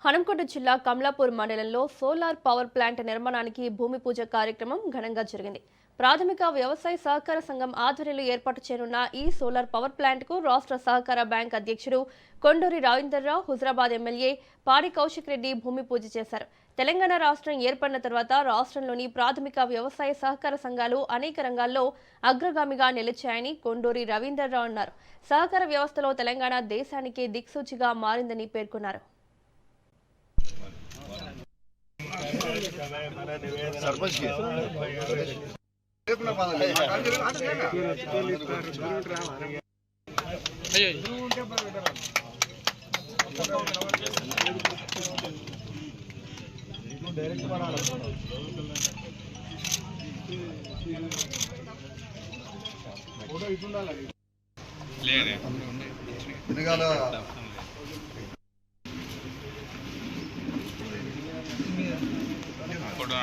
హనంకొండ జిల్లా కమలాపూర్ మండలంలో solar power plant నిర్మాణానికి భూమి పూజ కార్యక్రమం ఘనంగా జరిగింది. ప్రాథమిక వ్యవసాయ సహకార సంఘం ఆధ్వర్యంలో ఏర్పాటు చేయనున్న ఈ సోలార్ పవర్ ప్లాంట్ కు రాష్ట్ర సహకార బ్యాంక్ అధ్యక్షుడు కొండూరి రవీందర్రావు, హుజరాబాద్ ఎమ్మెల్యే పాడి కౌశిక్ రెడ్డి భూమి పూజ చేశారు. తెలంగాణ రాష్ట్రం ఏర్పడిన తర్వాత రాష్ట్రంలోని ప్రాథమిక వ్యవసాయ సహకార సంఘాలు అనేక రంగాల్లో అగ్రగామిగా నిలిచాయని కొండూరి రవీందర్రావు అన్నారు. సహకార వ్యవస్థలో తెలంగాణ దేశానికి దిక్సూచిగా మారిందని పేర్కొన్నారు. ఫోటో